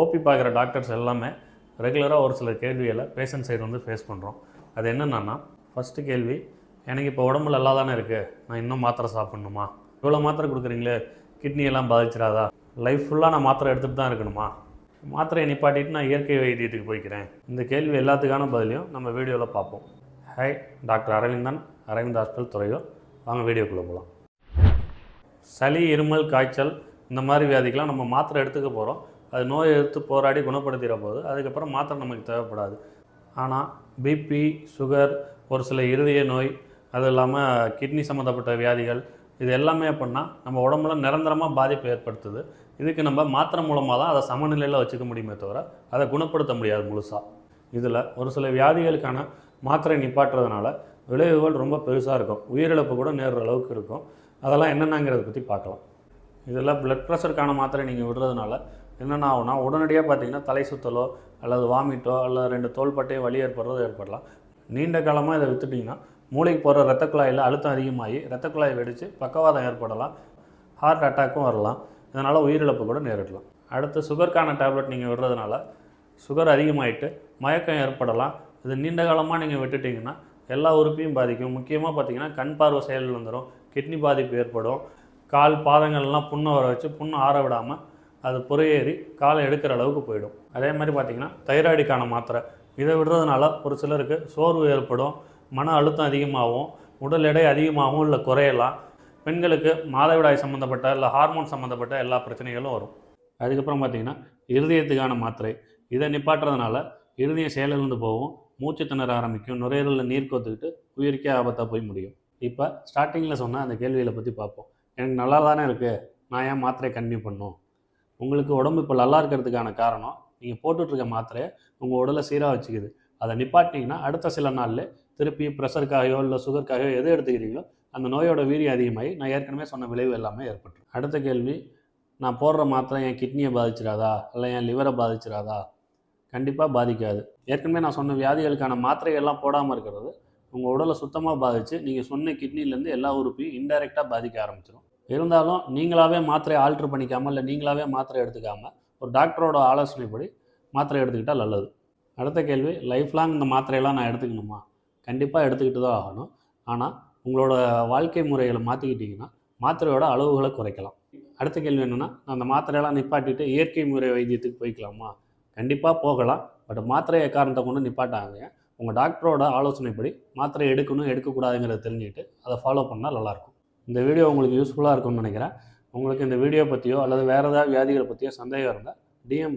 OP பார்க்குற doctors எல்லாமே ரெகுலராக ஒரு சில கேள்விகளை பேஷண்ட் சைடு வந்து ஃபேஸ் பண்ணுறோம். அது என்னென்னா, ஃபஸ்ட்டு கேள்வி, எனக்கு இப்போ உடம்புல நல்லா தானே இருக்குது, நான் இன்னும் மாத்திரை சாப்பிட்ணுமா? இவ்வளோ மாத்திரை கொடுக்குறீங்களே, கிட்னியெல்லாம் பாதிச்சிடாதா? லைஃப் ஃபுல்லாக நான் மாத்திரை எடுத்துகிட்டு தான் இருக்கணுமா? மாத்திரையை நிப்பாட்டிட்டு நான் இயற்கை வைத்தியத்துக்கு போய்க்கிறேன். இந்த கேள்வி எல்லாத்துக்கான பதிலையும் நம்ம வீடியோவில் பார்ப்போம். Hi, doctor Aravindan, Aravind hospital Thuraiyur. வாங்க வீடியோக்குள்ளே போகலாம். சளி, இருமல், காய்ச்சல் இந்த மாதிரி வியாதிக்கெலாம் நம்ம மாத்திரை எடுத்துக்க போகிறோம். அது நோயை எடுத்து போராடி குணப்படுத்திட போகுது. அதுக்கப்புறம் மாத்திரை நமக்கு தேவைப்படாது. ஆனால் பிபி, சுகர், ஒரு சில இருதய நோய், அது இல்லாமல் கிட்னி சம்மந்தப்பட்ட வியாதிகள், இது எல்லாமே அப்படின்னா நம்ம உடம்புல நிரந்தரமாக பாதிப்பு ஏற்படுத்துது. இதுக்கு நம்ம மாத்திரை மூலமாக தான் அதை சமநிலையில் வச்சுக்க முடியுமே தவிர அதை குணப்படுத்த முடியாது முழுசாக. இதில் ஒரு சில வியாதிகளுக்கான மாத்திரை நிப்பாட்டுறதுனால விளைவுகள் ரொம்ப பெருசாக இருக்கும். உயிரிழப்பு கூட நேர்ற அளவுக்கு இருக்கும். அதெல்லாம் என்னென்னங்கிறத பற்றி பார்க்கலாம். இதில் பிளட் ப்ரெஷருக்கான மாத்திரை நீங்கள் விடுறதுனால என்னென்ன ஆகுனா, உடனடியாக பார்த்தீங்கன்னா தலை சுத்தலோ அல்லது வாமிட்டோ அல்லது 2 தோள்பட்டையோ வலி ஏற்படுறதோ ஏற்படலாம். நீண்ட காலமாக இதை வித்துட்டிங்கன்னா மூளைக்கு போகிற இரத்த குழாயில் அழுத்தம் அதிகமாகி இரத்த குழாய் வெடித்து பக்கவாதம் ஏற்படலாம். ஹார்ட் அட்டாக்கும் வரலாம். இதனால் உயிரிழப்பு கூட நேரிடலாம். அடுத்து சுகருக்கான டேப்லெட் நீங்கள் விடுறதுனால சுகர் அதிகமாகிட்டு மயக்கம் ஏற்படலாம். இது நீண்ட காலமாக நீங்கள் விட்டுட்டிங்கன்னா எல்லா உறுப்பையும் பாதிக்கும். முக்கியமாக பார்த்தீங்கன்னா கண் பார்வை செயல் வந்துடும், கிட்னி பாதிப்பு ஏற்படும், கால் பாதங்கள்லாம் புண்ணை வர வச்சு புண்ணை ஆற விடாமல் அது புறையேறி காலை எடுக்கிற அளவுக்கு போயிடும். அதே மாதிரி பார்த்திங்கன்னா தைராய்டுக்கான மாத்திரை இதை விடுறதுனால ஒரு சிலருக்கு சோர்வு ஏற்படும், மன அழுத்தம் அதிகமாகவும், உடல் எடை அதிகமாகவும் இல்லை குறையலாம். பெண்களுக்கு மாதவிடாய் சம்மந்தப்பட்ட இல்லை ஹார்மோன் சம்மந்தப்பட்ட எல்லா பிரச்சனைகளும் வரும். அதுக்கப்புறம் பார்த்திங்கன்னா இருதயத்துக்கான மாத்திரை இதை நிப்பாட்டுறதுனால இருதயம் செயலிழந்து போகும், மூச்சு திணற ஆரம்பிக்கும், நுரையீரலில் நீர் கோத்துக்கிட்டு உயிருக்கே ஆபத்தாக போய் முடியும். இப்போ ஸ்டார்டிங்கில் சொன்ன அந்த கேள்விகளை பற்றி பார்ப்போம். எனக்கு நல்லா தானே இருக்குது, நான் ஏன் மாத்திரை கன்டினியூ பண்ணணும்? உங்களுக்கு உடம்பு இப்போ நல்லா இருக்கிறதுக்கான காரணம் நீங்கள் போட்டுட்ருக்க மாத்திரையை உங்கள் உடலை சீராக வச்சுக்குது. அதை நிப்பாட்டினீங்கன்னா அடுத்த சில நாளில் திருப்பி ப்ரெஷருக்காகவோ இல்லை சுகருக்காகவோ எது எடுத்துக்கிறீங்களோ அந்த நோயோட வீரியம் அதிகமாகி நான் ஏற்கனவே சொன்ன விளைவு எல்லாமே ஏற்பட்டுரும். அடுத்த கேள்வி, நான் போடுற மாத்திரை என் கிட்னியை பாதிச்சிடாதா இல்லை என் லிவரை பாதிச்சிடாதா? கண்டிப்பாக பாதிக்காது. ஏற்கனவே நான் சொன்ன வியாதிகளுக்கான மாத்திரைகள்லாம் போடாமல் இருக்கிறது உங்கள் உடலை சுத்தமாக பாதித்து நீங்கள் சொன்ன கிட்னிலேருந்து எல்லா உறுப்பையும் இன்டைரக்டாக பாதிக்க ஆரம்பிச்சிடும். இருந்தாலும் நீங்களாகவே மாத்திரையை ஆல்ட்ரு பண்ணிக்காமல் இல்லை நீங்களாகவே மாத்திரை எடுத்துக்காமல் ஒரு டாக்டரோட ஆலோசனைப்படி மாத்திரை எடுத்துக்கிட்டால் நல்லது. அடுத்த கேள்வி, லைஃப் லாங் இந்த மாத்திரையெல்லாம் நான் எடுத்துக்கணுமா? கண்டிப்பாக எடுத்துக்கிட்டு தான் ஆகணும். ஆனால் உங்களோட வாழ்க்கை முறைகளை மாற்றிக்கிட்டிங்கன்னா மாத்திரையோட அளவுகளை குறைக்கலாம். அடுத்த கேள்வி என்னென்னா, அந்த மாத்திரையெல்லாம் நிப்பாட்டிட்டு இயற்கை முறை வைத்தியத்துக்கு போய்க்கலாமா? கண்டிப்பாக போகலாம். பட் மாத்திரையை காரணத்தை கொண்டு நிப்பாட்டாங்க. உங்கள் டாக்டரோட ஆலோசனைப்படி மாத்திரை எடுக்கணும் எடுக்கக்கூடாதுங்கிறத தெரிஞ்சுக்கிட்டு அதை ஃபாலோ பண்ணால் நல்லாயிருக்கும். இந்த வீடியோ உங்களுக்கு யூஸ்ஃபுல்லாக இருக்கும்னு நினைக்கிறேன். உங்களுக்கு இந்த வீடியோ பற்றியோ அல்லது வேறு ஏதாவது வியாதிகளை பற்றியோ சந்தேகம் இருந்தால் DM